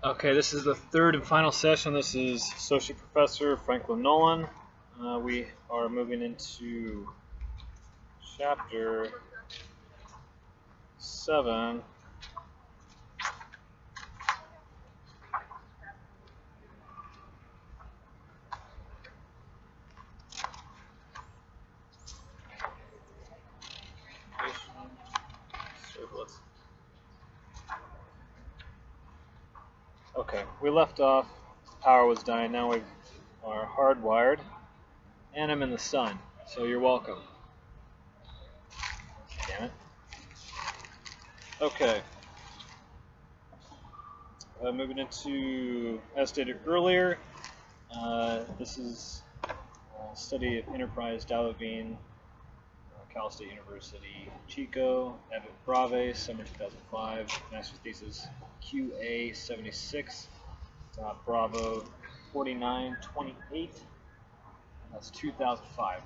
Okay, this is the third and final session. This is Associate Professor Franklin Nolan. We are moving into Chapter 7. Okay, we left off, power was dying, now we are hardwired, and I'm in the sun, so you're welcome. Damn it. Okay. Moving into, as stated earlier, this is a study of enterprise Java Bean, Cal State University, Chico, Evan Brave, summer 2005, master's thesis, QA 76, Bravo 4928, that's 2005.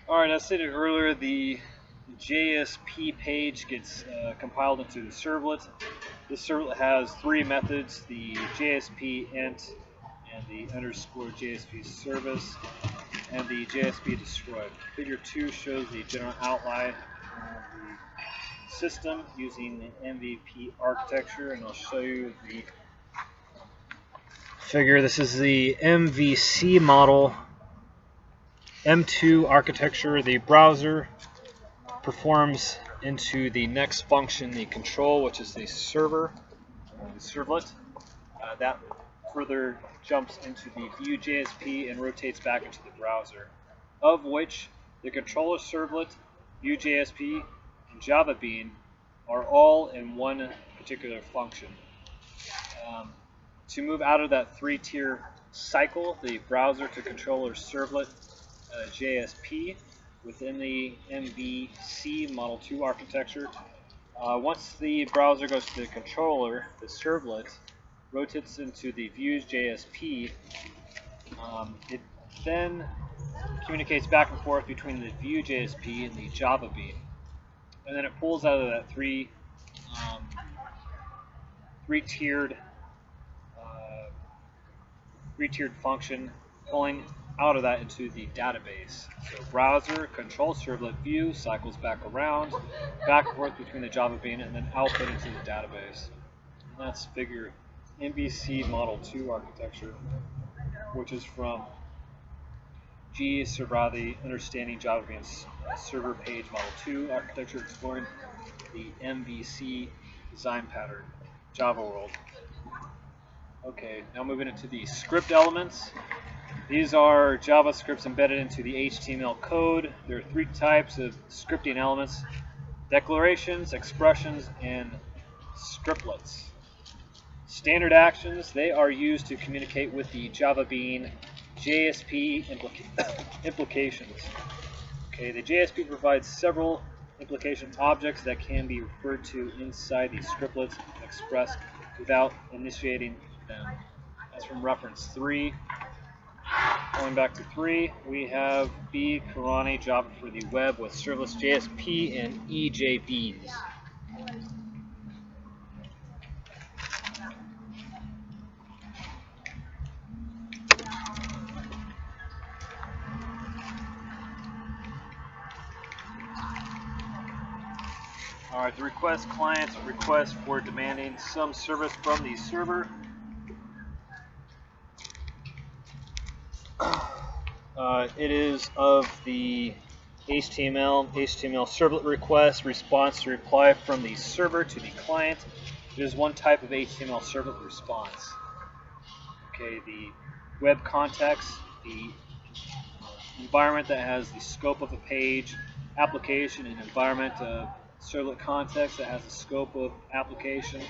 Alright, as stated earlier, the JSP page gets compiled into the servlet. This servlet has three methods, the JSP int and the underscore JSP service and the JSP destroy. Figure 2 shows the general outline of the system using the MVP architecture, and I'll show you the figure. This is the MVC model M2 architecture. The browser performs into the next function, the control, which is the server, the servlet. That further jumps into the view JSP and rotates back into the browser, of which the controller servlet, view JSP, and Java Bean are all in one particular function. To move out of that three-tier cycle, the browser to controller servlet JSP within the MVC Model 2 architecture, once the browser goes to the controller, the servlet rotates into the views JSP. It then communicates back and forth between the view JSP and the Java Bean, and then it pulls out of that three-tiered function, pulling out of that into the database. So browser, control servlet, view cycles back around, back and forth between the Java Bean, and then output into the database. And that's figure MVC Model 2 architecture, which is from G. Serbrati, Understanding Java Bean's Server Page Model 2 architecture, exploring the MVC design pattern, Java World. Okay, now moving into the script elements. These are JavaScripts embedded into the HTML code. There are three types of scripting elements: declarations, expressions, and scriptlets. Standard actions, they are used to communicate with the Java Bean JSP implications. Okay, the JSP provides several implication objects that can be referred to inside the scriptlets and expressed without initiating them. That's from reference 3. Going back to 3, we have B. Karani Java for the web with serverless JSP and EJBs. Alright, the request client request for demanding some service from the server. It is of the HTML servlet request response to reply from the server to the client. It is one type of HTML servlet response. Okay, the web context, the environment that has the scope of a page, application, and environment of servlet context that has the scope of application.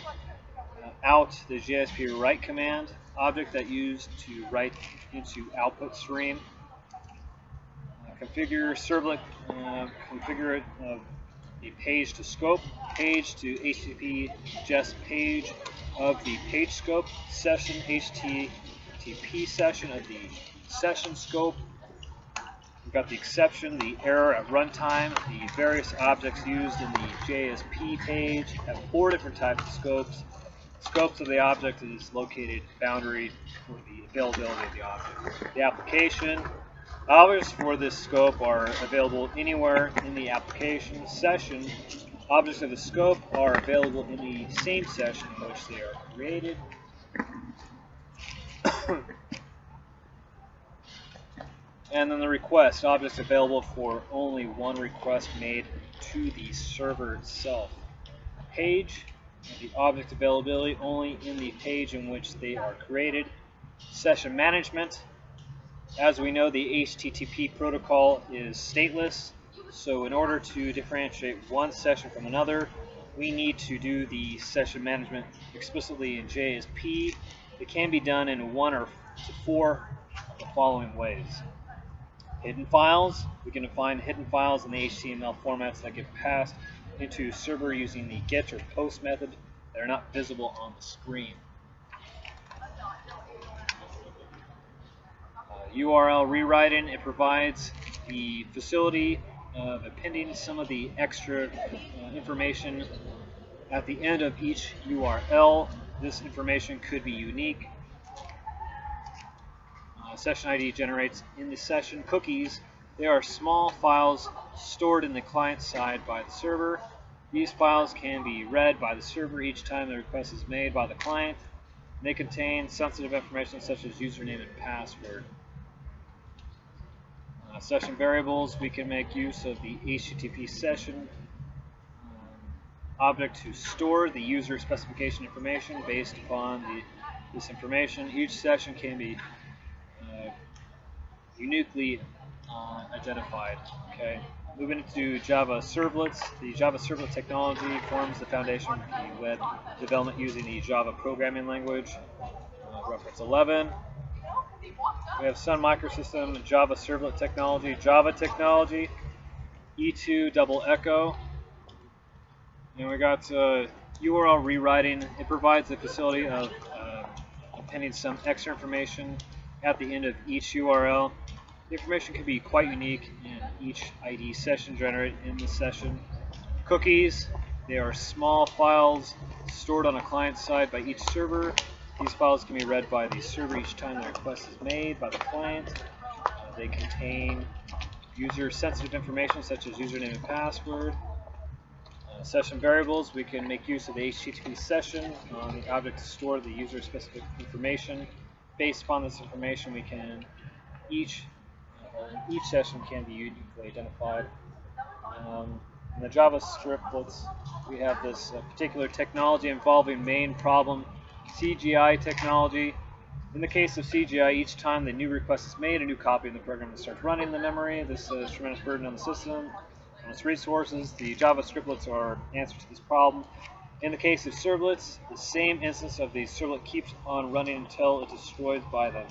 Out, the JSP write command, object that used to write into output stream. Configure servlet, configure it, the page to scope, page to HTTP just page of the page scope, session HTTP session of the session scope, We've got the exception, the error at runtime, the various objects used in the JSP page have 4 different types of scopes. Scopes of the object is located boundary for the availability of the object. The application. Objects for this scope are available anywhere in the application session. Objects of the scope are available in the same session in which they are created. And then the request. Objects available for only one request made to the server itself. Page. The object availability only in the page in which they are created. Session management. As we know, the HTTP protocol is stateless, so in order to differentiate one session from another, we need to do the session management explicitly in JSP. It can be done in 1 or 4 of the following ways. Hidden files. We can define hidden files in the HTML formats that get passed into server using the get or post method that are not visible on the screen. URL rewriting. It provides the facility of appending some of the extra information at the end of each URL. This information could be unique. Session ID generates in the session. Cookies. They are small files stored in the client side by the server. These files can be read by the server each time the request is made by the client. They contain sensitive information such as username and password. Session variables. We can make use of the HTTP session object to store the user specification information based upon this information. Each session can be uniquely identified. Okay. Moving into Java servlets. The Java servlet technology forms the foundation for the web development using the Java programming language. Reference 11. We have Sun Microsystem, Java servlet technology, Java technology, E2 double echo. And we got URL rewriting. It provides the facility of appending some extra information at the end of each URL. The information can be quite unique in each ID session generated in the session. Cookies. They are small files stored on a client side by each server. These files can be read by the server each time the request is made by the client. They contain user-sensitive information such as username and password. Session variables. We can make use of the HTTP session on the object to store the user-specific information. Based upon this information, we can each session can be uniquely identified. In the Java scriptlets, we have this particular technology involving main problem, CGI technology. In the case of CGI, each time the new request is made, a new copy of the program starts running in the memory. This is a tremendous burden on the system and its resources. The Java scriptlets are answer to this problem. In the case of servlets, the same instance of the servlet keeps on running until it's destroyed by them.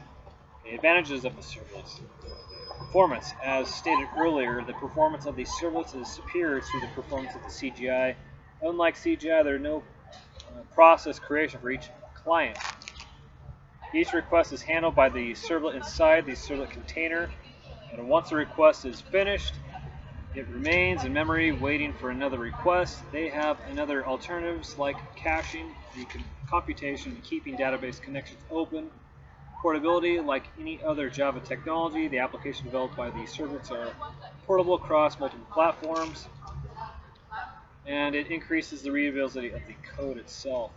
The advantages of the servlets. Performance. As stated earlier, the performance of the servlets is superior to the performance of the CGI. Unlike CGI, there are no process creation for each client. Each request is handled by the servlet inside the servlet container, and once the request is finished, it remains in memory waiting for another request. They have another alternatives like caching, the computation, and keeping database connections open. Portability, like any other Java technology, the application developed by the servlets are portable across multiple platforms, and it increases the readability of the code itself.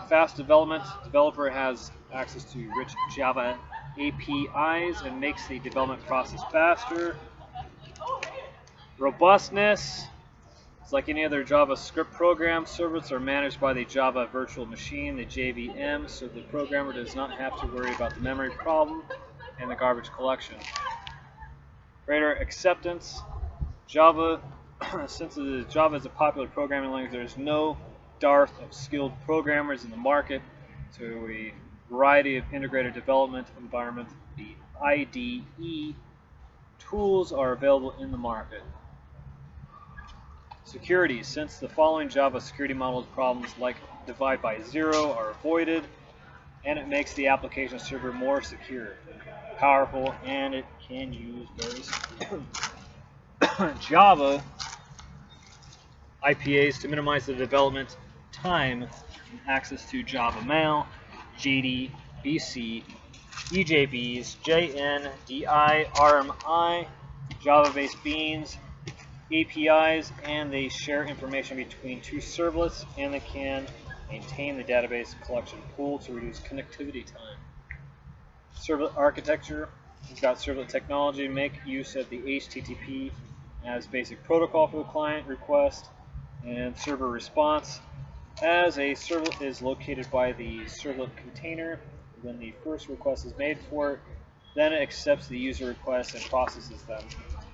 Fast development. Developer has access to rich Java APIs and makes the development process faster. Robustness. It's like any other JavaScript program. Servlets are managed by the Java Virtual Machine, the JVM, so the programmer does not have to worry about the memory problem and the garbage collection. Greater acceptance. Java, since Java is a popular programming language, there is no dearth of skilled programmers in the market, so a variety of integrated development environment. The IDE tools are available in the market. Security. Since the following Java security models, problems like divide by zero are avoided, and it makes the application server more secure. powerful, and it can use various Java IPAs to minimize the development time and access to Java Mail, JD, BC, EJBs, JNDI, RMI, Java-based beans, APIs, and they share information between two servlets, and they can maintain the database collection pool to reduce connectivity time. Servlet architecture. We've got servlet technology to make use of the HTTP as basic protocol for the client request, and server response. As a servlet is located by the servlet container when the first request is made for it, then it accepts the user requests and processes them.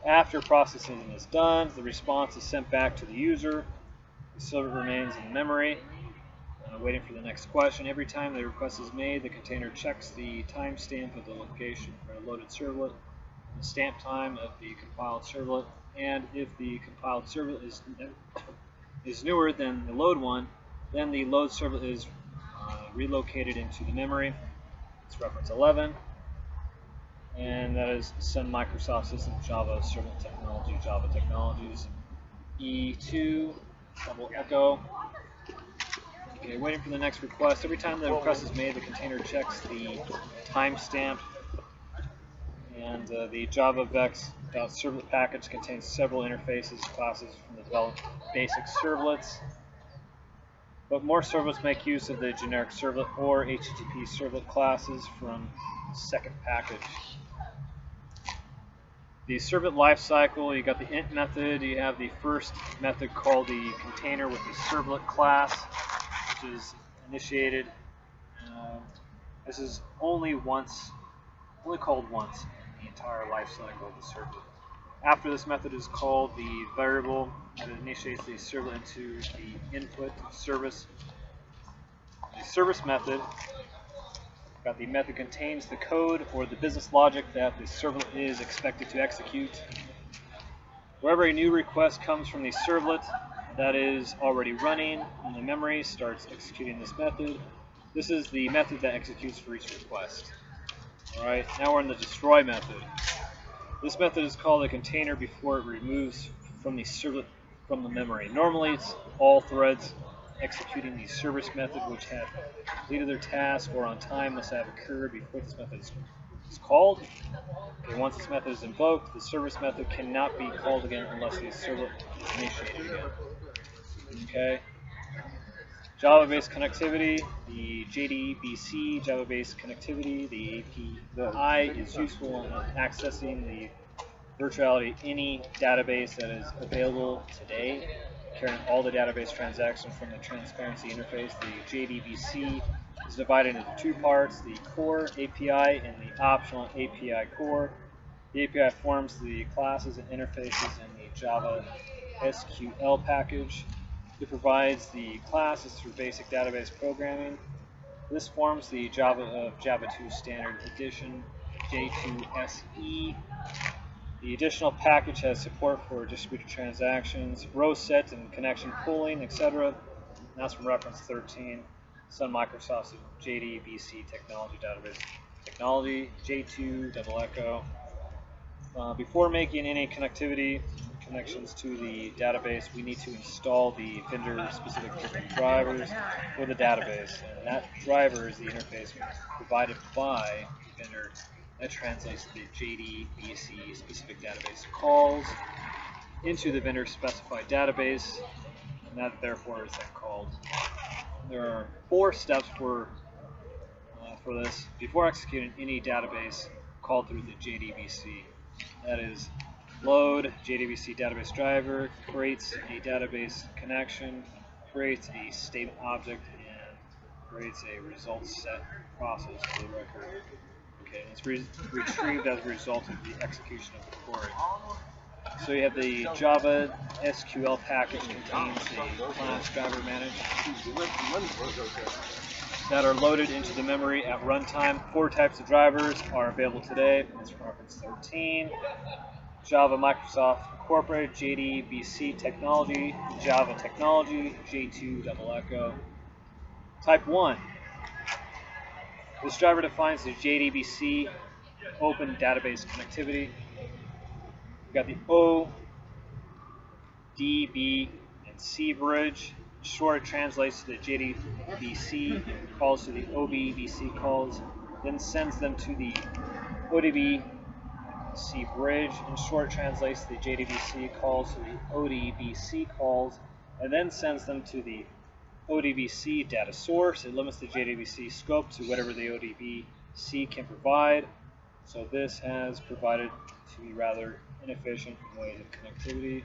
After processing is done, the response is sent back to the user. The servlet remains in memory, waiting for the next question. Every time the request is made, the container checks the timestamp of the location for a loaded servlet, the stamp time of the compiled servlet, and if the compiled servlet is newer than the load one, then the load servlet is relocated into the memory. It's reference 11, and that is Sun Microsoft Systems Java Servlet Technology, Java Technologies, E2, double echo. Okay, waiting for the next request. Every time the request is made, the container checks the timestamp, and the JavaVex.servlet package contains several interfaces classes from the developed basic servlets. But more servlets make use of the generic servlet or HTTP servlet classes from the second package. The servlet lifecycle, you got the int method, you have the first method called the container with the servlet class, which is initiated. This is only called once in the entire lifecycle of the servlet. After this method is called the variable that initiates the servlet into the input service. The service method, the method contains the code or the business logic that the servlet is expected to execute. Wherever a new request comes from the servlet that is already running in the memory starts executing this method. This is the method that executes for each request. Alright, now we're in the destroy method. This method is called a container before it removes from the servlet from the memory. Normally it's all threads executing the service method which have completed their task or on time must have occurred before this method is called. Okay, once this method is invoked, the service method cannot be called again unless the servlet is initiated again. Okay. Java-based connectivity, the JDBC Java-based connectivity, the API is useful in accessing the virtuality of any database that is available today, carrying all the database transactions from the transparency interface. The JDBC is divided into two parts, the core API and the optional API core. The API forms the classes and interfaces in the Java SQL package. It provides the classes through basic database programming. This forms the Java of Java 2 Standard Edition J2SE. The additional package has support for distributed transactions, row set and connection pooling, etc. That's from reference 13. Sun Microsoft's JDBC Technology Database Technology J2 double echo. Before making any connectivity connections to the database, we need to install the vendor-specific drivers for the database, and that driver is the interface provided by the vendor that translates the JDBC specific database calls into the vendor-specified database, and that therefore is then called. There are 4 steps for this before executing any database called through the JDBC. That is, load JDBC database driver, creates a database connection, creates a statement object, and creates a results set process for the record. Okay, and it's retrieved as a result of the execution of the query. So you have the Java SQL package contains a class driver managed that are loaded into the memory at runtime. 4 types of drivers are available today. That's from reference 13. Java Microsoft Incorporated, JDBC Technology, Java Technology, J2 double echo. Type 1. This driver defines the JDBC open database connectivity. We've got the O, D, B, and C bridge. Short, it translates to the JDBC calls to the OBBC calls, then sends them to the ODBC bridge. In short, translates the JDBC calls to the ODBC calls, and then sends them to the ODBC data source. It limits the JDBC scope to whatever the ODBC can provide. So this has provided to be rather inefficient ways of connectivity.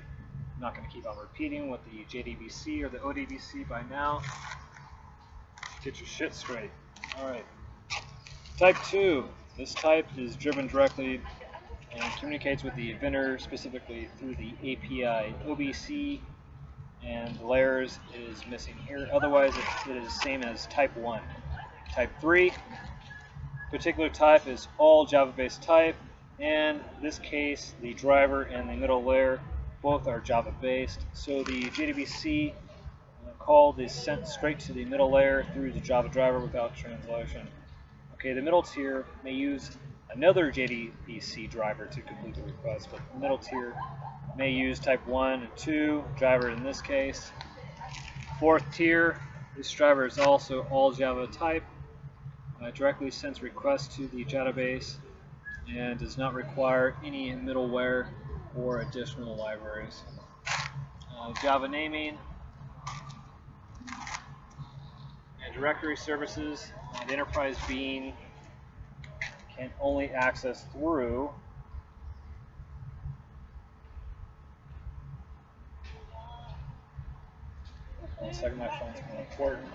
I'm not going to keep on repeating what the JDBC or the ODBC by now. Get your shit straight. Alright. Type 2. This type is driven directly and communicates with the vendor specifically through the API OBC, and the layers is missing here. Otherwise, it is the same as type 1. Type 3. Particular type is all Java-based type, and in this case, the driver and the middle layer both are Java-based. So the JDBC call is sent straight to the middle layer through the Java driver without translation. Okay, the middle tier may use another JDBC driver to complete the request, but the middle tier may use type 1 and 2 driver in this case. Fourth tier, this driver is also all Java type. Directly sends requests to the database and does not require any middleware or additional libraries. Java naming and directory services. The enterprise bean can only access through one second, my phone's more important.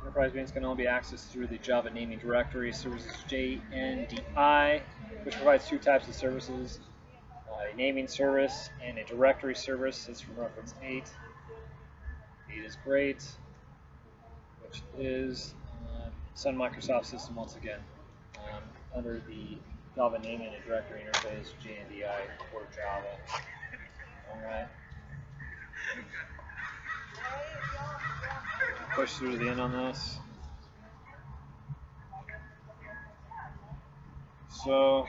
Enterprise beans can only be accessed through the Java naming directory services JNDI, which provides two types of services, a naming service and a directory service. It's from reference 8. 8 is great, which is Sun Microsoft system once again, under the Java naming and directory interface JNDI for Java. Alright. Push through to the end on this. So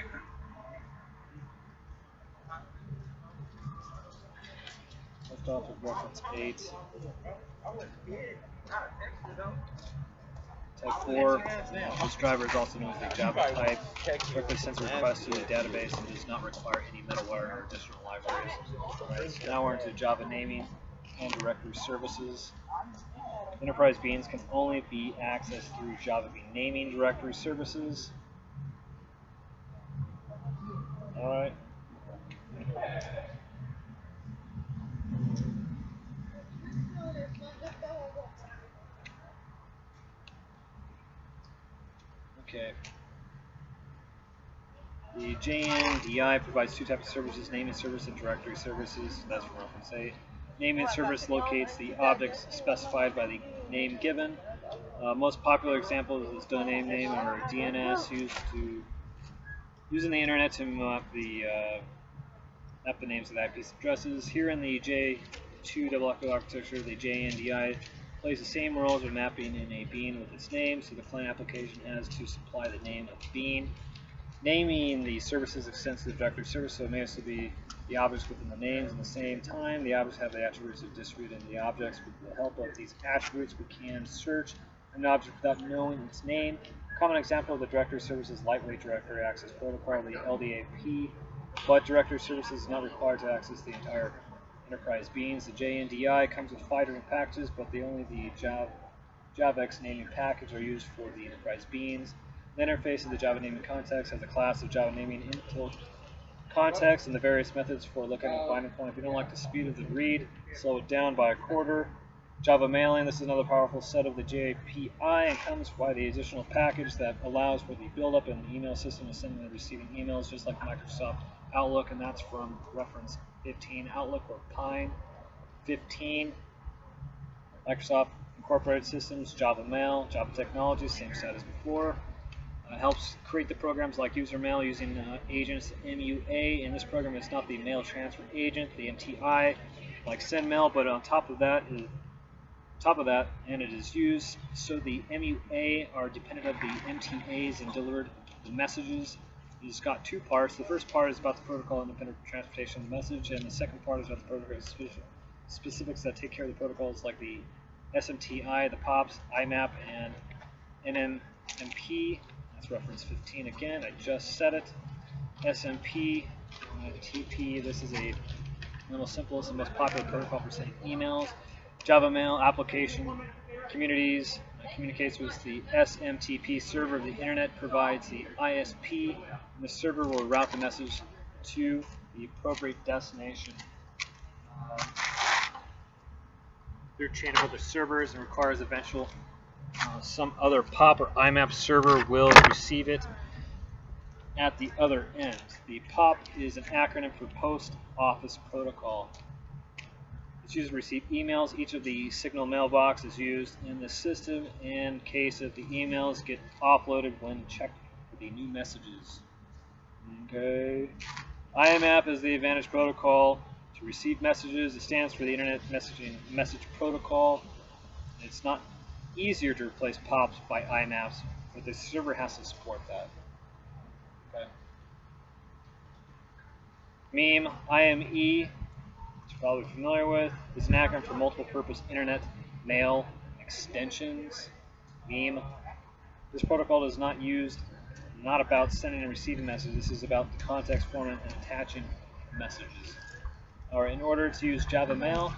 left off with reference 8. Type 4. This driver is also known as the Java type. Directly sends a request to the database and does not require any middleware or additional libraries. Right, so now we're into Java naming and directory services. Enterprise beans can only be accessed through Java bean naming directory services. Alright. Okay. The JNDI provides two types of services, naming service and directory services. That's from reference 8. Naming service locates the objects specified by the name given. Most popular examples is domain name or DNS using the internet to map the names of IP addresses. Here in the J2 double echo architecture, the JNDI plays the same roles of mapping in a bean with its name, so the client application has to supply the name of the bean. Naming the services extends to the directory service, so it may also be the objects within the names. At the same time, the objects have the attributes of distributed in the objects. With the help of these attributes, we can search an object without knowing its name. A common example of the directory service is lightweight directory access protocol, the LDAP, but directory services is not required to access the entire enterprise beans. The JNDI comes with 5 different packages, but only the JavaX naming package are used for the enterprise beans. The interface of the Java naming context has a class of Java naming input context and the various methods for looking at the binding point. If you don't like the speed of the read, slow it down by a quarter. Java mailing, this is another powerful set of the JPI and comes by the additional package that allows for the build-up in the email system of sending and receiving emails, just like Microsoft Outlook, and that's from reference 15. Outlook or Pine 15. Microsoft Incorporated Systems, Java Mail, Java Technologies, same set as before. Helps create the programs like user mail using agents MUA. In this program, it's not the mail transfer agent, the MTI, like send mail, but on top of that, top of that, and it is used so the MUA are dependent of the MTAs and delivered the messages. It's got two parts. The first part is about the protocol independent transportation of the message, and the second part is about the protocol specifics that take care of the protocols like the SMTI, the POPs, IMAP, and NMMP. That's reference 15 again. I just said it. SMP, TP. This is a the simplest and most popular protocol for sending emails. Java Mail application communities communicates with the SMTP server of the internet, provides the ISP, and the server will route the message to the appropriate destination. They're a chain of other servers and requires eventual some other POP or IMAP server will receive it at the other end. The POP is an acronym for Post Office Protocol. It's used to receive emails. Each of the signal mailbox is used in the system in case of the emails get offloaded when checked for the new messages. Okay. IMAP is the Advantage Protocol to receive messages. It stands for the Internet Message Protocol. It's not easier to replace POPs by IMAPs, but the server has to support that. Okay. MIME, IME, you're probably familiar with, is an acronym for Multiple Purpose Internet Mail Extensions. MIME. This protocol is not about sending and receiving messages. This is about the context format and attaching messages. Or in order to use Java Mail,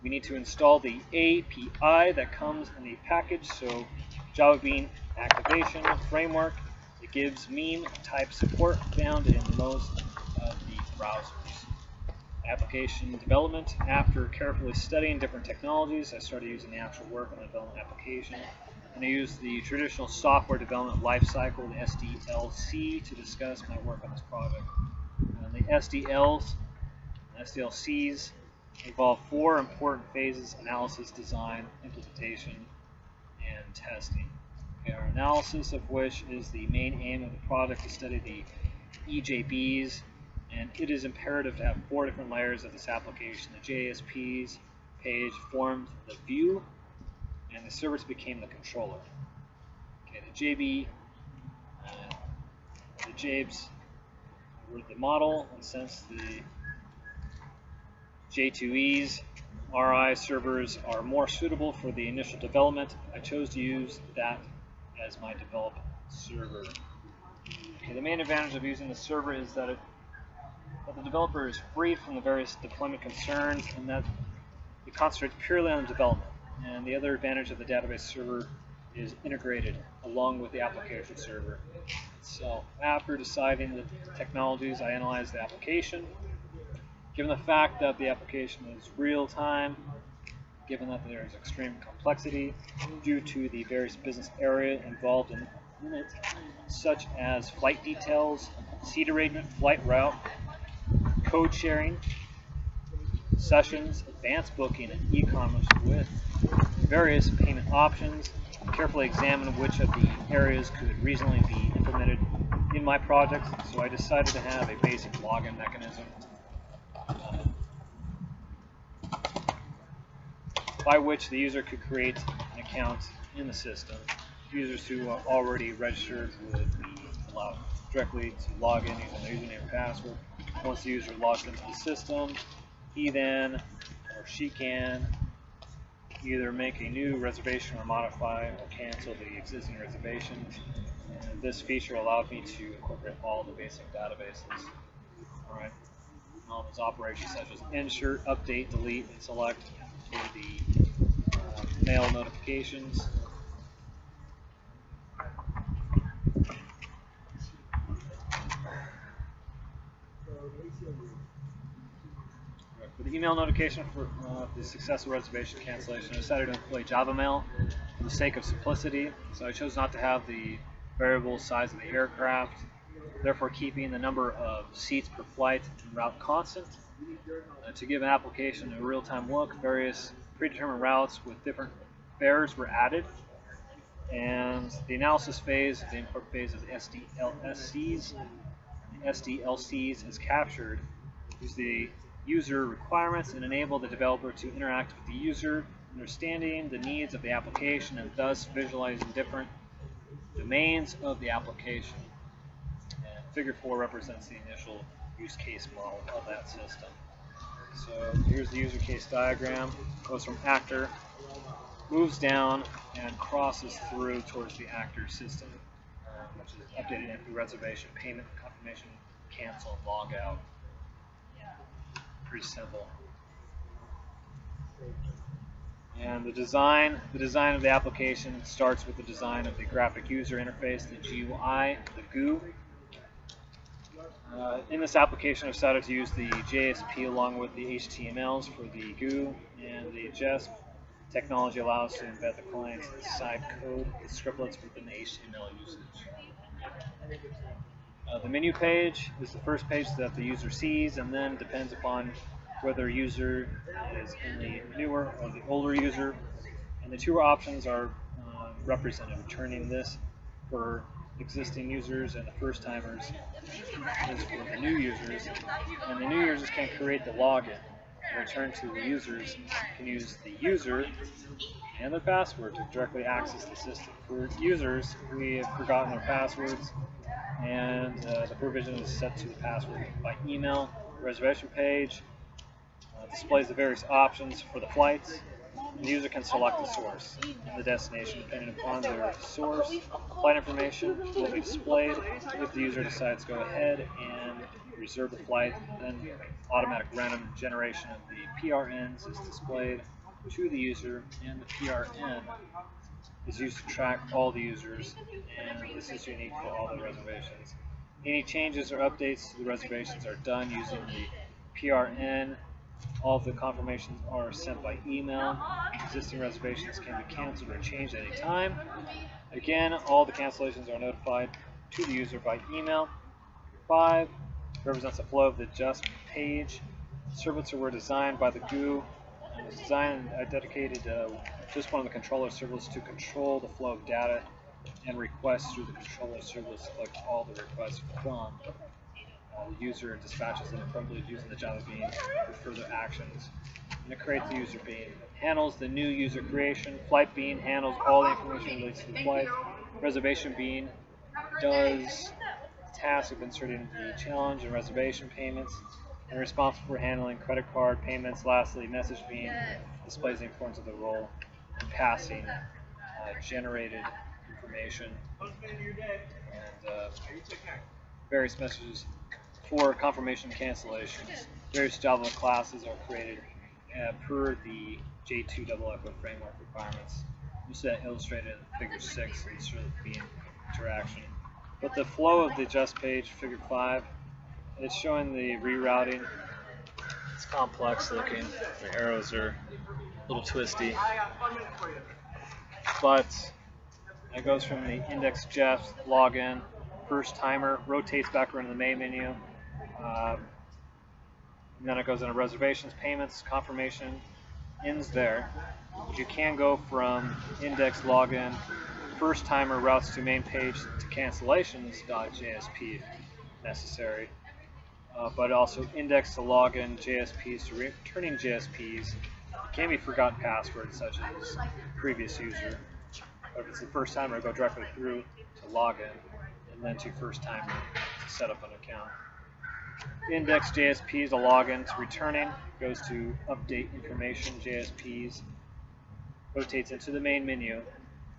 we need to install the API that comes in the package. So Java Bean Activation Framework. It gives MIME type support found in most of the browsers. Application development. After carefully studying different technologies, I started using the actual work on the development application. And I used the traditional software development lifecycle, the SDLC, to discuss my work on this project. And the SDLCs involve 4 important phases: analysis, design, implementation, and testing. Okay, our analysis of which is the main aim of the project to study the EJBs, and it is imperative to have 4 different layers of this application. The JSPs page formed the view, and the service became the controller. Okay, the JB, the JABs were the model, and since the J2Es, RI servers are more suitable for the initial development, I chose to use that as my develop server. Okay, the main advantage of using the server is that the developer is free from the various deployment concerns, and that it concentrates purely on the development. And the other advantage of the database server is integrated along with the application server. So after deciding the technologies, I analyzed the application. Given the fact that the application is real-time, given that there is extreme complexity due to the various business area involved in it, such as flight details, seat arrangement, flight route, code sharing, sessions, advanced booking, and e-commerce with various payment options, carefully examine which of the areas could reasonably be implemented in my project. So I decided to have a basic login mechanism by which the user could create an account in the system. Users who are already registered would be allowed directly to log in using their username and password. Once the user logs into the system, he then or she can either make a new reservation or modify or cancel the existing reservations. And this feature allowed me to incorporate all the basic databases. Alright. All those operations such as insert, update, delete, and select for the mail notifications. For the email notification for the successful reservation cancellation, I decided to employ Java Mail for the sake of simplicity. So I chose not to have the variable size of the aircraft, therefore keeping the number of seats per flight and route constant. To give an application a real-time look, various predetermined routes with different fares were added, and the analysis phase, the import phase, of the SDLCs. The SDLCs is captured, use the user requirements, and enable the developer to interact with the user understanding the needs of the application and thus visualizing different domains of the application. And figure 4 represents the initial use case model of that system. So here's the user case diagram. Goes from actor, moves down, and crosses through towards the actor system, which is updated entry, reservation, payment, confirmation, cancel, and log out. Pretty simple. And the design of the application starts with the design of the graphic user interface, the GUI, the GUI. In this application, I've decided to use the JSP along with the HTMLs for the GUI, and the JESP technology allows to embed the client's side code with scriptlets within the HTML usage. The menu page is the first page that the user sees, and then depends upon whether a user is in the newer or the older user. And the two options are represented. Turning this for existing users and the first timers is for the new users. And the new users can create the login. In return to the users, can use the user and their password to directly access the system. For users, we have forgotten their passwords, and the provision is set to the password by email. The reservation page displays the various options for the flights. The user can select the source and the destination depending upon their source. Flight information will be displayed if the user decides to go ahead and reserve the flight. Then automatic random generation of the PRNs is displayed to the user, and the PRN is used to track all the users, and this is unique for all the reservations. Any changes or updates to the reservations are done using the PRN. All of the confirmations are sent by email. Existing reservations can be canceled or changed at any time. Again, all the cancellations are notified to the user by email. 5 represents the flow of the JUST page. Servlets were designed by the GUI and was designed and dedicated just one of the controller servlets to control the flow of data and requests through the controller servlets to collect all the requests from the user and dispatches them appropriately using the Java bean for further actions. And it creates the user bean. Handles the new user creation. Flight bean handles all the information related to the flight. Reservation bean does the task of inserting the challenge and reservation payments, and responsible for handling credit card payments. Lastly, message bean displays the importance of the role in passing generated information and various messages for confirmation cancellations. Various Java classes are created per the J2 double echo framework requirements. You see that illustrated in figure 6 in the bean interaction. But the flow of the JUST page, figure 5, it's showing the rerouting. It's complex looking. The arrows are a little twisty. But it goes from the index JESP login, first timer, rotates back around the main menu. And then it goes into reservations, payments, confirmation, ends there. But you can go from index login, first timer routes to main page to cancellations.jsp if necessary. But also index to login JSPs to returning JSPs. Can be forgotten passwords such as previous user. But if it's the first timer, go directly through to login and then to first timer to set up an account. Index JSPs to login to returning, goes to update information JSPs, rotates into the main menu,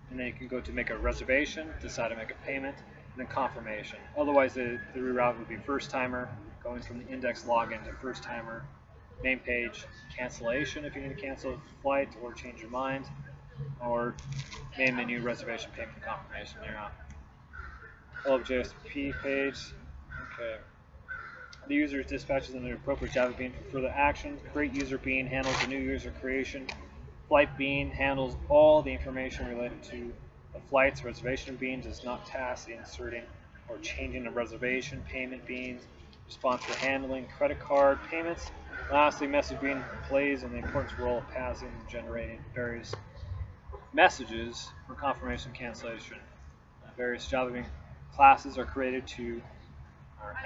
and then you can go to make a reservation, decide to make a payment, and then confirmation. Otherwise, the reroute would be first timer, going from the index login to first timer, main page, cancellation if you need to cancel a flight or change your mind, or main menu, reservation, payment, confirmation. You're on. All of JSP page. Okay. The user dispatches in the appropriate Java bean for further action. Create user bean handles the new user creation. Flight bean handles all the information related to the flights. Reservation bean does not task the inserting or changing of reservation. Payment beans responsible for handling credit card payments. Lastly, message bean plays an important role of passing and generating various messages for confirmation cancellation. Various Java bean classes are created to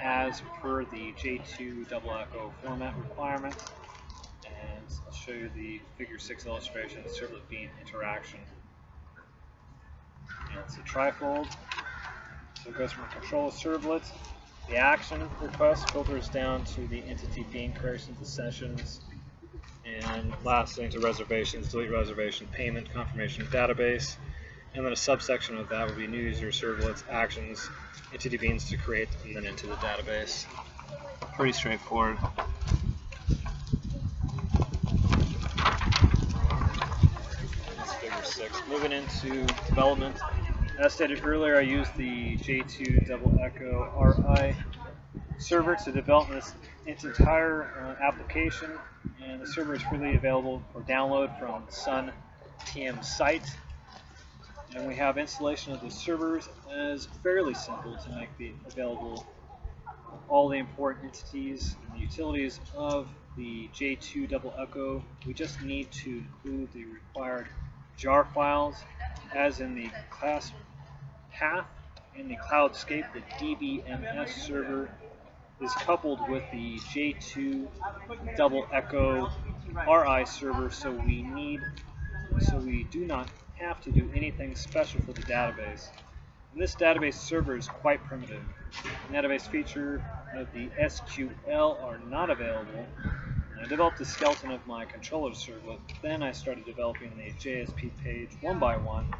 as per the J2 double echo format requirements, and I'll show you the figure 6 illustration of servlet bean interaction. And it's a trifold. So it goes from a control servlet. The action request filters down to the entity bean creations and sessions. And lastly into reservations, delete reservation, payment, confirmation, database. And then a subsection of that would be new user servlets, actions, entity beans to create, and then into the database. Pretty straightforward. That's figure 6. Moving into development. As stated earlier, I used the J2 double echo RI server to develop its entire application, and the server is freely available for download from Sun TM site. And we have installation of the servers as fairly simple to make available all the important entities and the utilities of the J2 double echo. We just need to include the required jar files, as in the class path in the cloudscape. The DBMS server is coupled with the J2 double echo RI server, so we do not have to do anything special for the database. And this database server is quite primitive. The database feature of the SQL are not available. And I developed a skeleton of my controller servlet. Then I started developing the JSP page one by one.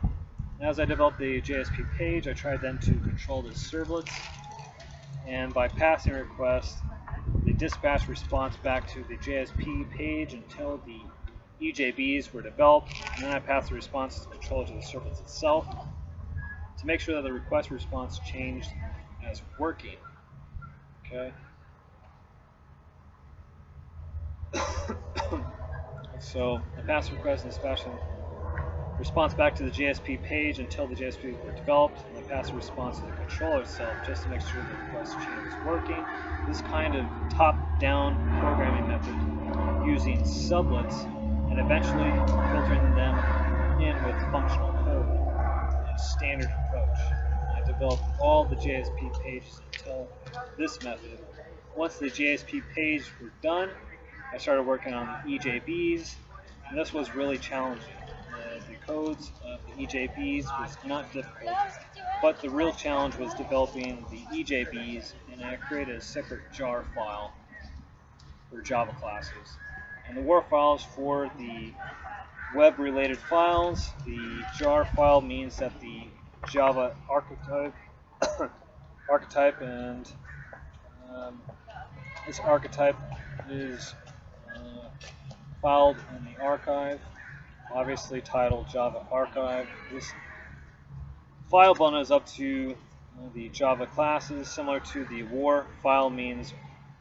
As I developed the JSP page, I tried then to control the servlets. And by passing a request, the dispatch response back to the JSP page until the EJBs were developed, and then I passed the response to control to the servlets itself to make sure that the request response changed as working. Okay. So I passed the request and dispatched the response back to the JSP page until the JSPs were developed, and I passed the response to the controller itself just to make sure the request change was working. This kind of top-down programming method using sublets and eventually filtering them in with functional code, a standard approach. I developed all the JSP pages until this method. Once the JSP pages were done, I started working on the EJBs, and this was really challenging. The codes of the EJBs was not difficult, but the real challenge was developing the EJBs, and I created a separate jar file for Java classes. And the WAR files for the web-related files. The jar file means that the Java archetype and this archetype is filed in the archive, obviously titled Java archive. This file bundle is up to the Java classes, similar to the WAR file means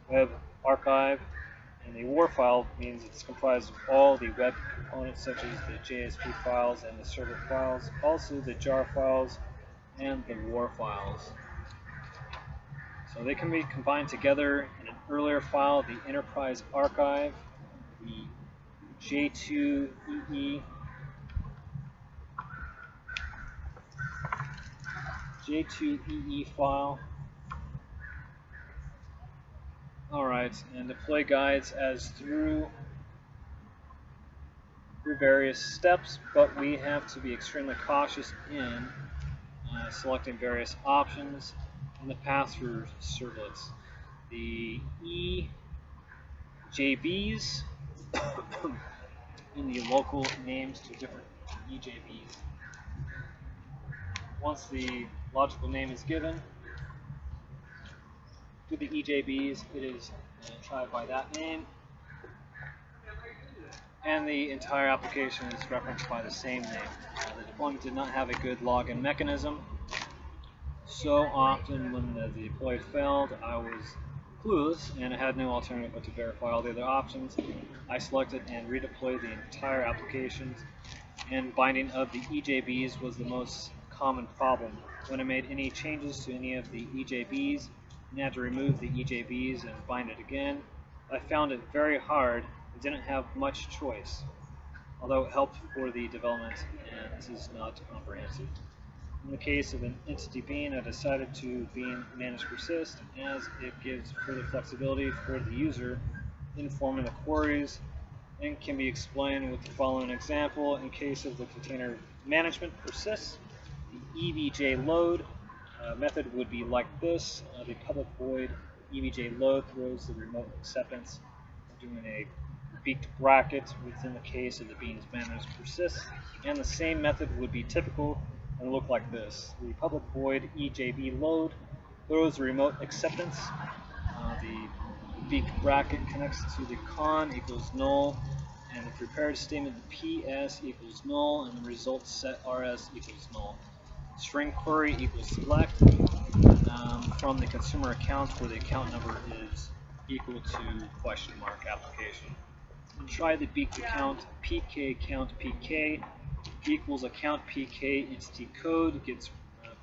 web archive. And the WAR file means it's comprised of all the web components such as the JSP files and the servlet files, also the jar files and the WAR files. So they can be combined together in an earlier file, the enterprise archive, the J2EE file. Alright, and deploy guides as through various steps, but we have to be extremely cautious in selecting various options in the path for servlets. The EJBs in the local names to different EJBs. Once the logical name is given to the EJBs, it is tried by that name, and the entire application is referenced by the same name. The deployment did not have a good login mechanism, so often when the deploy failed, I was clueless and I had no alternative but to verify all the other options. I selected and redeployed the entire application, and binding of the EJBs was the most common problem. When I made any changes to any of the EJBs and had to remove the EJBs and bind it again, I found it very hard and didn't have much choice, although it helped for the development, and this is not comprehensive. In the case of an entity bean, I decided to bean manage persist, as it gives further flexibility for the user in forming the queries and can be explained with the following example. In case of the container management persists, the EVJ load method would be like this. The public void EVJ load throws the remote acceptance, doing a beaked bracket within the case of the bean's management persists, and the same method would be typical and look like this. The public void EJB load throws the remote acceptance. The beaked bracket connects to the con equals null, and the prepared statement the PS equals null, and the result set RS equals null. String query equals select from the consumer account where the account number is equal to question mark application. And try the beaked account PK count PK equals account PK entity code gets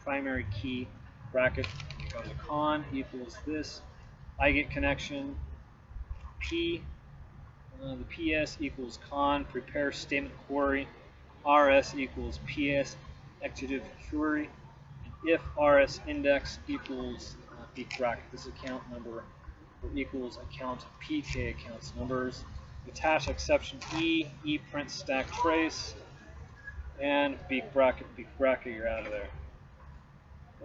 primary key bracket of the con equals this. I get connection P, the PS equals con, prepare statement query, RS equals PS executive query, and if RS index equals beak bracket this account number or equals account PK accounts numbers, attach exception E print stack trace, and beak bracket, you're out of there.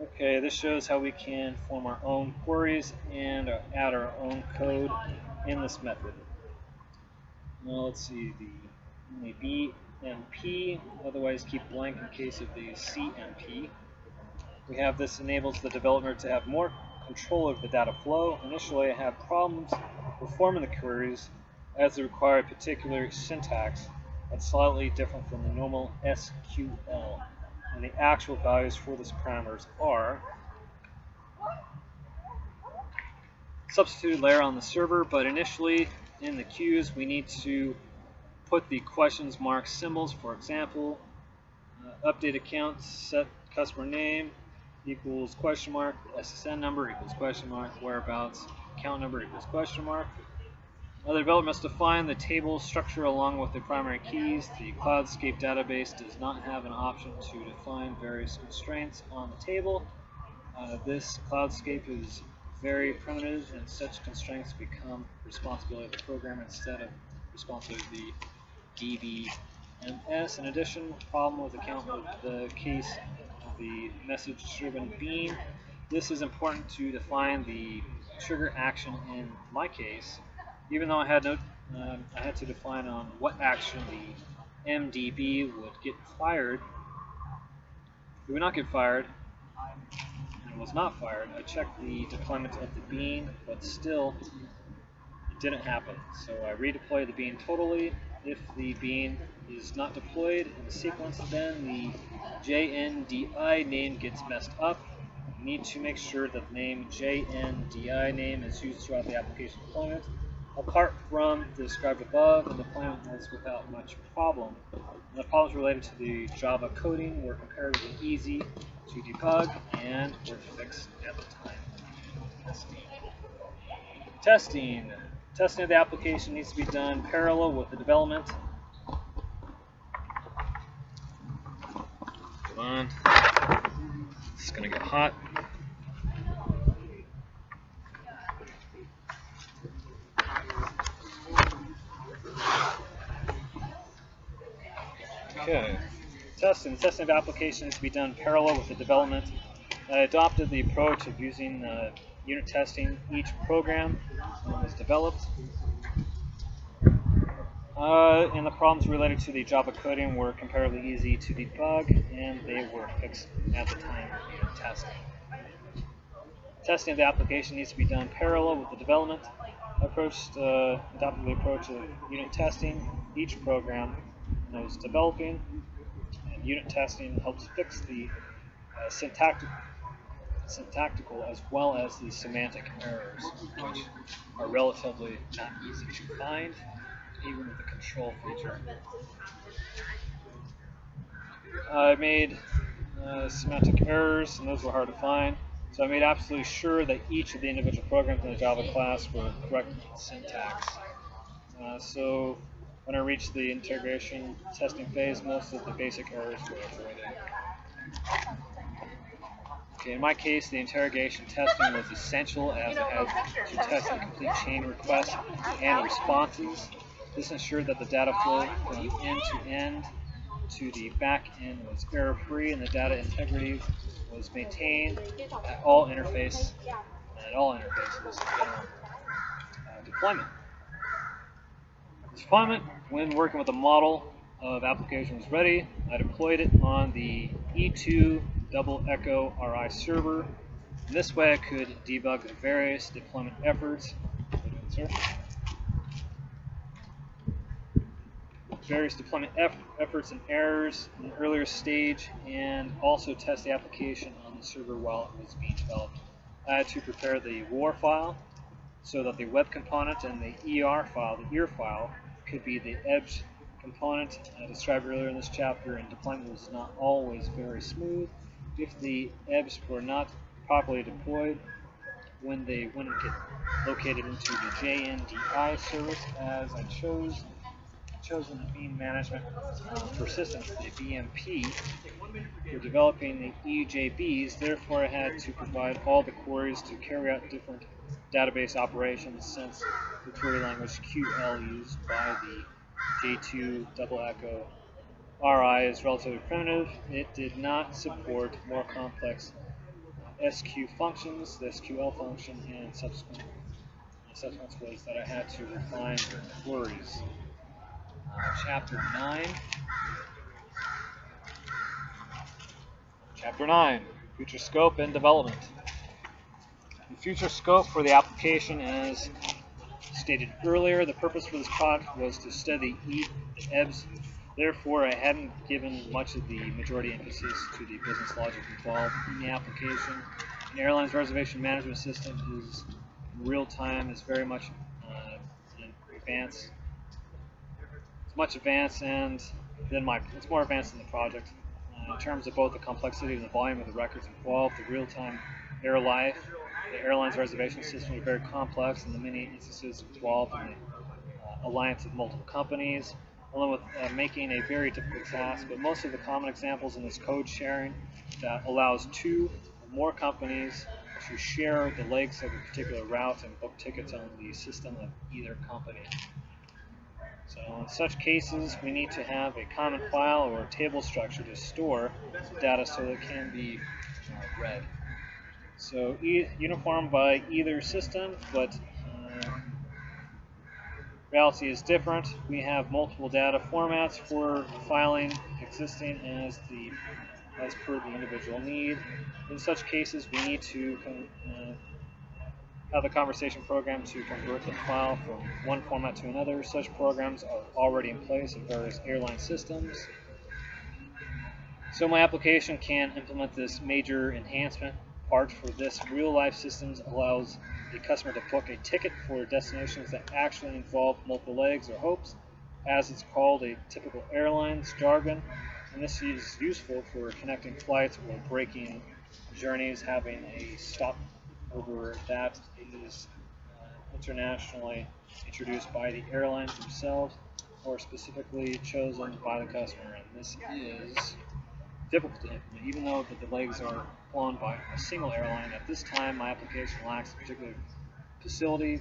Okay, this shows how we can form our own queries and add our own code in this method. Now let's see, the BMP, otherwise keep blank in case of the CMP. We have this enables the developer to have more control over the data flow. Initially I had problems performing the queries as they require a particular syntax that's slightly different from the normal SQL. And the actual values for these parameters are substituted layer on the server, but initially in the queues we need to put the questions mark symbols. For example, update account set customer name equals question mark, SSN number equals question mark, whereabouts account number equals question mark. The developer must define the table structure along with the primary keys. The Cloudscape database does not have an option to define various constraints on the table. This Cloudscape is very primitive, and such constraints become responsibility of the programmer instead of responsibility of the DBMS. In addition, problem with account with the case of the message-driven bean. This is important to define the trigger action in my case. Even though I had to define on what action the MDB would get fired, it would not get fired, and it was not fired. I checked the deployment of the bean, but still, it didn't happen. So I redeployed the bean totally. If the bean is not deployed in the sequence, then the JNDI name gets messed up. You need to make sure that the name JNDI name is used throughout the application deployment. Apart from the described above, the deployment was without much problem. And the problems related to the Java coding were comparatively easy to debug and were fixed at the time. Testing. Testing of the application needs to be done parallel with the development. Come on. It's going to get hot. Okay, testing. The testing of application is to be done parallel with the development. I adopted the approach of using unit testing each program when it was developed. And the problems related to the Java coding were comparatively easy to debug, and they were fixed at the time of unit testing. Testing of the application needs to be done parallel with the development. I adopted the approach of unit testing each program when I was developing, and unit testing helps fix the syntactical as well as the semantic errors, which are relatively not easy to find, even with the control feature. I made semantic errors, and those were hard to find, so I made absolutely sure that each of the individual programs in the Java class were correct syntax. So when I reached the integration testing phase, most of the basic errors were avoided. Okay, in my case, the interrogation testing was essential as I had to test the complete chain requests and responses. This ensured that the data flow from end to end to the back end was error-free and the data integrity was maintained at all interfaces during deployment. Deployment, when working with a model of application was ready, I deployed it on the E2 double echo RI server. In this way I could debug the various deployment efforts. Efforts and errors in an earlier stage, and also test the application on the server while it was being developed. I had to prepare the WAR file so that the web component and the ER file, the EAR file, could be the EBS component I described earlier in this chapter, and deployment was not always very smooth. If the EBS were not properly deployed, when they wouldn't get located into the JNDI service as I chosen the bean management for systems, the BMP, for developing the EJBs. Therefore, I had to provide all the queries to carry out different database operations, since the query language QL used by the J2 double echo RI is relatively primitive. It did not support more complex SQ functions, the SQL function, and subsequent was that I had to refine the queries. Chapter 9. Chapter 9, Future Scope and Development. The future scope for the application, as stated earlier, the purpose for this project was to study the EBS. Therefore, I hadn't given much of the majority emphasis to the business logic involved in the application. An airline's reservation management system is real time, is very much advanced. It's much advanced, and it's more advanced than the project in terms of both the complexity and the volume of the records involved, the real-time air life. The airline's reservation system is very complex, and the many instances involved in the alliance of multiple companies, along with making a very difficult task. But most of the common examples in this code sharing that allows two or more companies to share the legs of a particular route and book tickets on the system of either company. So in such cases, we need to have a common file or table structure to store the data so that it can be read. So uniform by either system, but reality is different. We have multiple data formats for filing existing as per the individual need. In such cases, we need to have the conversation program to convert the file from one format to another. Such programs are already in place in various airline systems. So my application can implement this major enhancement. Part for this real-life systems allows the customer to book a ticket for destinations that actually involve multiple legs or hopes, as it's called a typical airline's jargon. And this is useful for connecting flights or breaking journeys, having a stop over that is internationally introduced by the airlines themselves or specifically chosen by the customer. And this is difficult to implement, even though the legs are flown by a single airline. At this time, my application lacks a particular facility,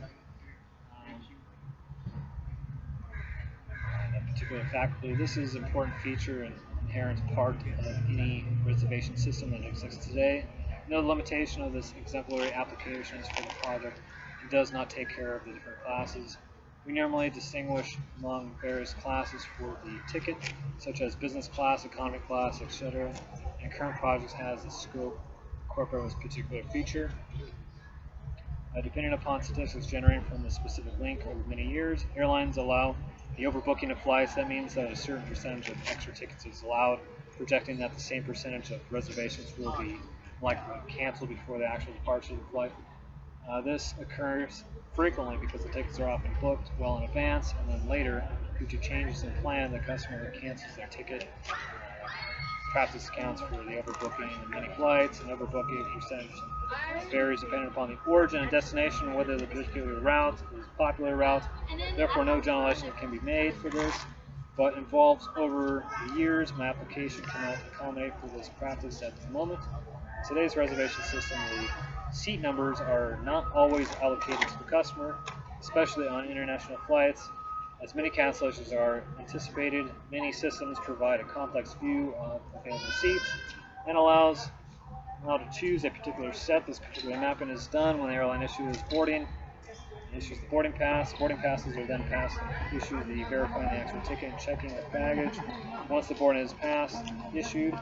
a particular faculty. This is an important feature and inherent part of any reservation system that exists today. Another limitation of this exemplary application is for the project. It does not take care of the different classes. We normally distinguish among various classes for the ticket, such as business class, economy class, etc. And current projects has the scope incorporate this particular feature. Depending upon statistics generated from the specific link over many years, airlines allow the overbooking of flights. That means that a certain percentage of extra tickets is allowed, projecting that the same percentage of reservations will be likely canceled before the actual departure of the flight. This occurs frequently because the tickets are often booked well in advance, and then later, due to changes in plan, the customer cancels their ticket. Practice accounts for the overbooking in many flights, and overbooking percentage varies depending upon the origin and destination, whether the particular route is a popular route. Therefore, no generalization can be made for this, but involves over the years. My application cannot accommodate for this practice at the moment. Today's reservation system, the seat numbers are not always allocated to the customer, especially on international flights. As many cancellations are anticipated, many systems provide a complex view of available seats and allows how to choose a particular set. This particular mapping is done when the airline issues boarding. It issues the boarding pass. Boarding passes are then passed and issued the verifying the actual ticket and checking the baggage. Once the boarding is passed, issued,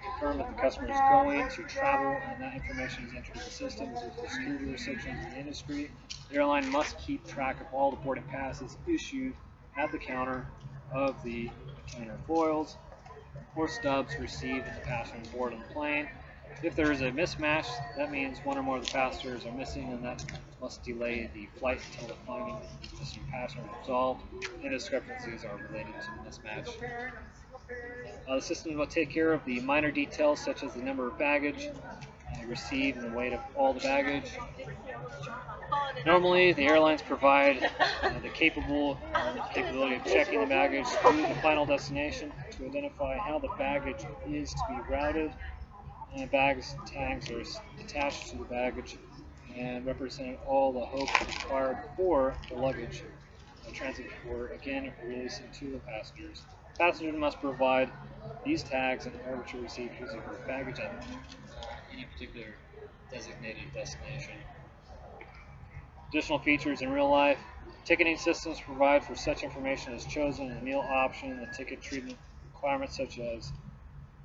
confirm that the customer is going to travel, and that information is entered in the system due to security restrictions in the industry. The airline must keep track of all the boarding passes issued at the counter of the container foils or stubs received in the passenger board on the plane. If there is a mismatch, that means one or more of the passengers are missing, and that must delay the flight until the finding of the missing passenger is resolved, and discrepancies are related to the mismatch. The system will take care of the minor details such as the number of baggage received and the weight of all the baggage. Normally, the airlines provide the capability of checking the baggage through the final destination to identify how the baggage is to be routed. Bags tags are attached to the baggage and represent all the hopes required for the luggage transit before again releasing to the passengers. Passengers must provide these tags in order to receive physical baggage at any particular designated destination. Additional features in real life. Ticketing systems provide for such information as chosen in the meal option, the ticket treatment requirements such as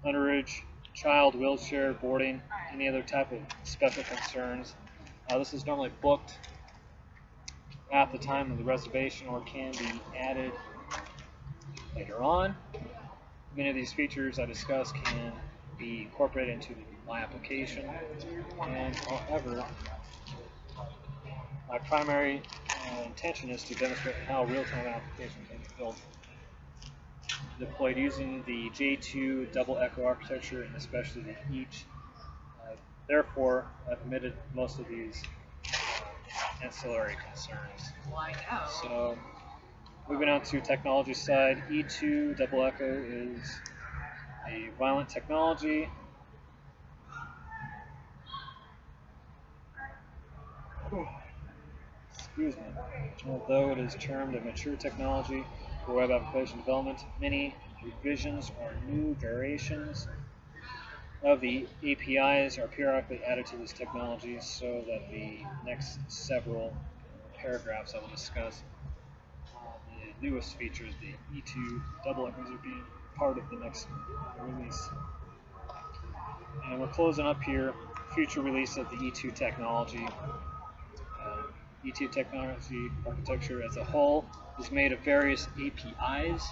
underage, child, wheelchair, boarding, any other type of special concerns. This is normally booked at the time of the reservation or can be added later on. Many of these features I discussed can be incorporated into my application, and however, my primary intention is to demonstrate how real-time application can be built. Deployed using the J2 double echo architecture and especially the each. Therefore, I've omitted most of these ancillary concerns. So, moving on to technology side, E2 double echo is a violent technology. Excuse me. Although it is termed a mature technology for web application development, many revisions or new variations of the APIs are periodically added to this technology, so that the next several paragraphs I will discuss the newest features, the E2 double echoes, are being part of the next release. And we're closing up here, future release of the E2 technology. E2 technology architecture as a whole is made of various APIs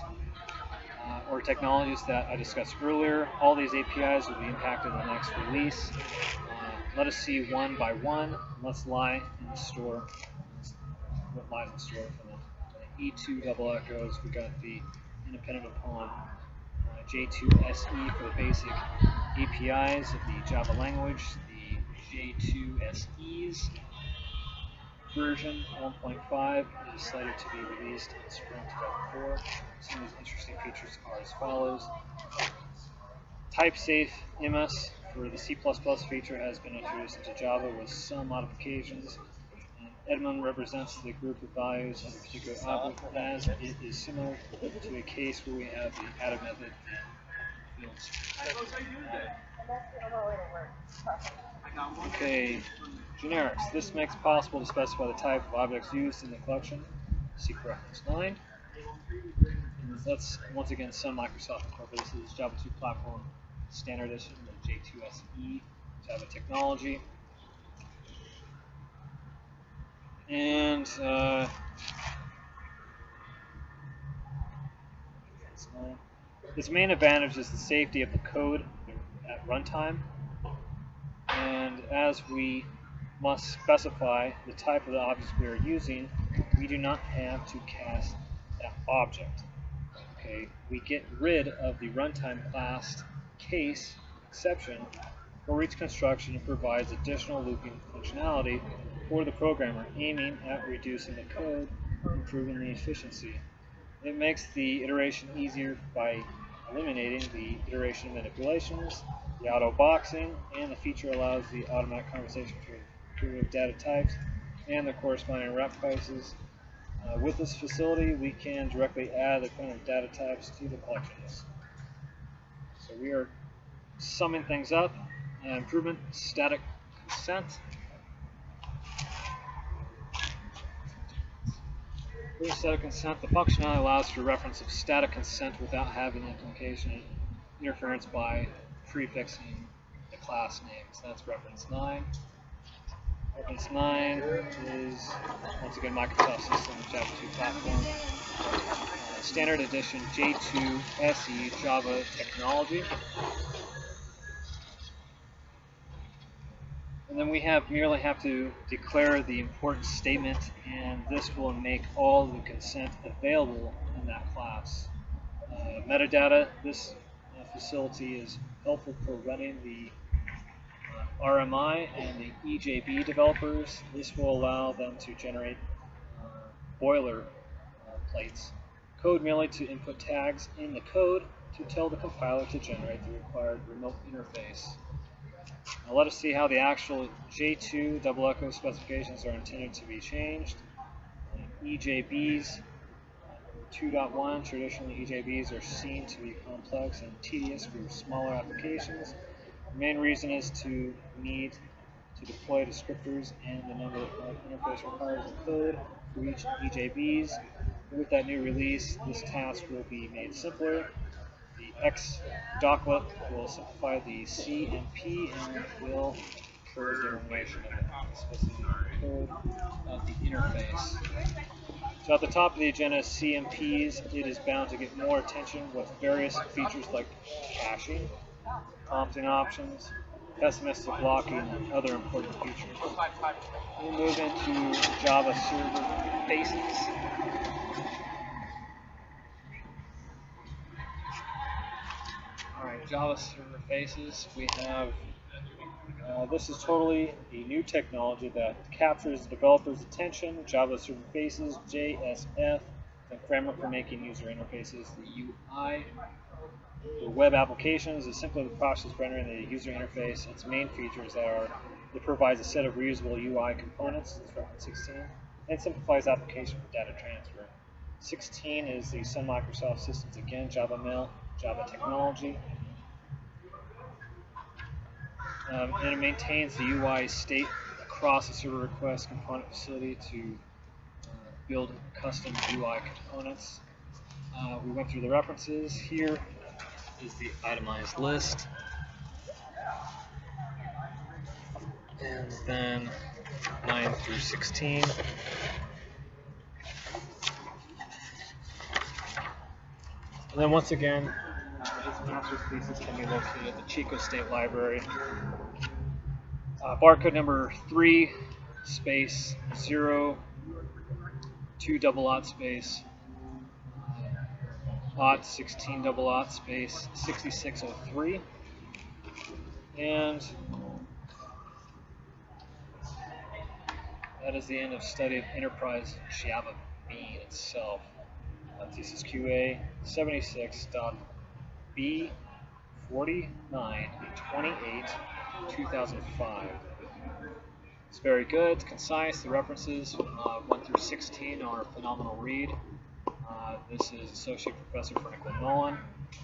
or technologies that I discussed earlier. All these APIs will be impacted in the next release. Let us see one by one. Let's lie in the store. What lies in store for the E2 double echoes? We got the independent upon J2SE for the basic APIs of the Java language, the J2SEs. Version 1.5 is slated to be released in spring 2004. Some of these interesting features are as follows. Type-safe MS for the C++ feature has been introduced into Java with some modifications. Edmund represents the group of values of a particular object as it is similar to a case where we have the added method and fields. Okay, generics. This makes it possible to specify the type of objects used in the collection. See reference 9. And that's once again Sun Microsoft Incorporated. This is Java 2 Platform Standard Edition, the J2SE Java technology. And its main advantage is the safety of the code at runtime. And as we must specify the type of the objects we are using, we do not have to cast that object. Okay, we get rid of the runtime class case exception for each construction and provides additional looping functionality for the programmer, aiming at reducing the code, improving the efficiency. It makes the iteration easier by eliminating the iteration manipulations, the auto boxing, and the feature allows the automatic conversation between data types and the corresponding wrap prices. With this facility, we can directly add the kind of data types to the collections. So we are summing things up. Improvement, static consent. For static consent, the functionality allows for reference of static consent without having implication interference by prefixing the class names. That's reference 9. Reference 9 is, once again, Microsoft System Java 2 platform. Standard edition J2 SE Java technology. And then we merely have to declare the important statement, and this will make all the consent available in that class. Metadata, this facility is helpful for running the RMI and the EJB developers. This will allow them to generate boiler plates. Code merely to input tags in the code to tell the compiler to generate the required remote interface. Now let us see how the actual J2 double echo specifications are intended to be changed. EJBs 2.1, traditionally EJBs are seen to be complex and tedious for smaller applications. The main reason is to need to deploy descriptors and the number of interface requires in code for each EJBs. With that new release, this task will be made simpler. The X docklet will simplify the C and P and will close the information of the specific code of the interface. So at the top of the agenda is CMPs. It is bound to get more attention with various features like caching, prompting options, pessimistic blocking, and other important features. We'll move into Java server Thesis. Alright, Java server Thesis. We have this is totally a new technology that captures the developer's attention. Java server faces, JSF, the framework for making user interfaces, the UI. For web applications is simply the process of rendering the user interface. Its main features are it provides a set of reusable UI components, that's reference 16, and simplifies application for data transfer. 16 is the Sun Microsoft Systems, again, Java Mail, Java Technology. And it maintains the UI state across the server request component facility to build custom UI components. We went through the references. Here is the itemized list. And then 9 through 16. And then once again, this master's thesis can be located at the Chico State Library. Barcode number 3 space 0 2 double aught space aught 16 double aught space 6603, and that is the end of study of Enterprise Java Bean itself. Thesis QA 76.B4928 2005. It's very good, it's concise. The references 1 through 16 are a phenomenal read. This is Associate Professor Franklin Nolan.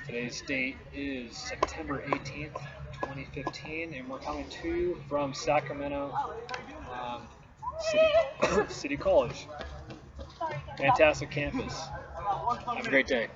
Today's date is September 18th, 2015, and we're coming to you from Sacramento City College. Fantastic campus. Have a great day.